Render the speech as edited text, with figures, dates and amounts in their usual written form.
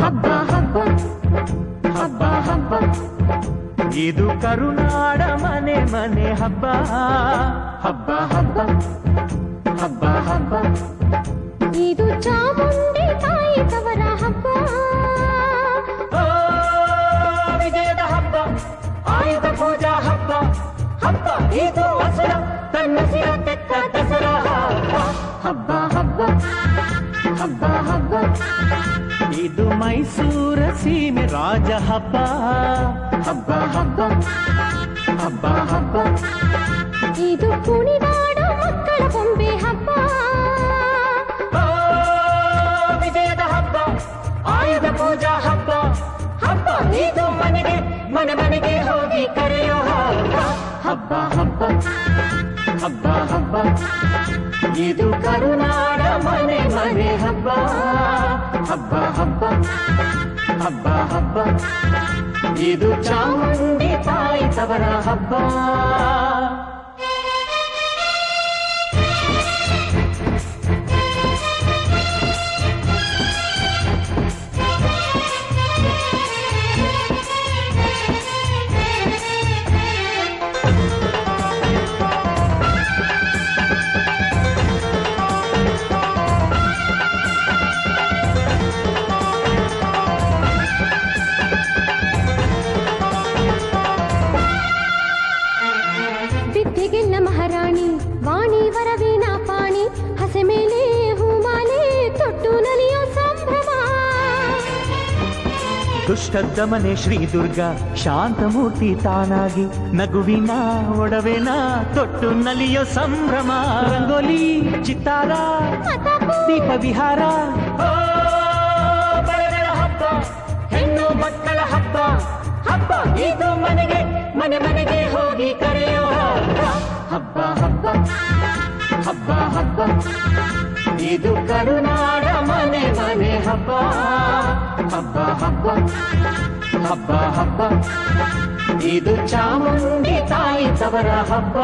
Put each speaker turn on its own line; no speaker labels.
ಹಬ್ಬ ಹಬ್ಬ ಹಬ್ಬ ಹಬ್ಬ ಇದು ಕರುನಾಡ ಮನೆ ಮನೆ ಹಬ್ಬ ಹಬ್ಬ ಹಬ್ಬ ಹಬ್ಬ ಹಬ್ಬ
ಇದು ಚಾಮುಂಡಿ ತಾಯಿ ತವರ ಹಬ್ಬ
ವಿಜಯದ ಹಬ್ಬ ಆಯುಧ ಪೂಜಾ ಹಬ್ಬ ಹಬ್ಬ ಇದು ಹಸುರ ತನ್ನ ಸಿರ ತೆತ್ತ ದಸರಾ ಹಬ್ಬ ಹಬ್ಬ ಹಬ್ಬ ಹಬ್ಬ ಇದು ಮೈಸೂರ ಸೀಮೆ ರಾಜ ಹಬ್ಬ ಹಬ್ಬ ಹಬ್ಬ ಹಬ್ಬ ಹಬ್ಬ
ಇದು ಕುಣಿದಾಡ ಮಕ್ಕಳ ಬೊಂಬೆ ಹಬ್ಬ
ವಿಜಯದ ಹಬ್ಬ ಆಯುಧ ಪೂಜಾ ಹಬ್ಬ ಹಬ್ಬ ಇದು ಮನೆಗೆ ಮನೆ ಮನೆಗೆ ಹೋಗಿ ಕರೆಯೋ ಹಬ್ಬ ಹಬ್ಬ ಹಬ್ಬ ಹಬ್ಬ ಇದು ಕರುನಾಡ ಮನೆ ಮನೆ ಹಬ್ಬ ಹಬ್ಬ ಹಬ್ಬ ಹಬ್ಬ ಹಬ್ಬ ಇದು ಚಾಮುಂಡಿ ತಾಯಿ ತವರ ಹಬ್ಬ
ವಿದ್ಯೆಗೆಲ್ಲ ಮಹಾರಾಣಿ ವಾಣಿ ವರವೀಣಾ ಪಾಣಿ ಹಸೆ ಮೇಲೆ ಹೂಮಾಲೆ ತೊಟ್ಟು ನಲಿಯೋ ಸಂಭ್ರಮ
ದುಷ್ಟ ದಮನೆ ಶ್ರೀ ದುರ್ಗಾ ಶಾಂತಮೂರ್ತಿ ತಾನಾಗಿ ನಗುವಿನ ಒಡವೆನ ತೊಟ್ಟು ನಲಿಯೋ ಸಂಭ್ರಮ ರಂಗೋಲಿ ಚಿತ್ತಾರ ದೀಪ ವಿಹಾರ ಬಡವರ ಹಬ್ಬ ಹೆಣ್ಣು ಮಕ್ಕಳ ಹಬ್ಬ ಹಬ್ಬ ಇದು ಮನೆಗೆ ಮನೆ ಮನೆಗೆ ಹೋಗಿ ಕರೆಯೋ ಹಬ್ಬ ಹಬ್ಬ ಹಬ್ಬ ಹಬ್ಬ ಇದು ಕರುನಾಡ ಮನೆ ಮನೆ ಹಬ್ಬ ಹಬ್ಬ ಹಬ್ಬ ಹಬ್ಬ ಹಬ್ಬ ಇದು ಚಾಮುಂಡಿ ತಾಯಿ ತವರ ಹಬ್ಬ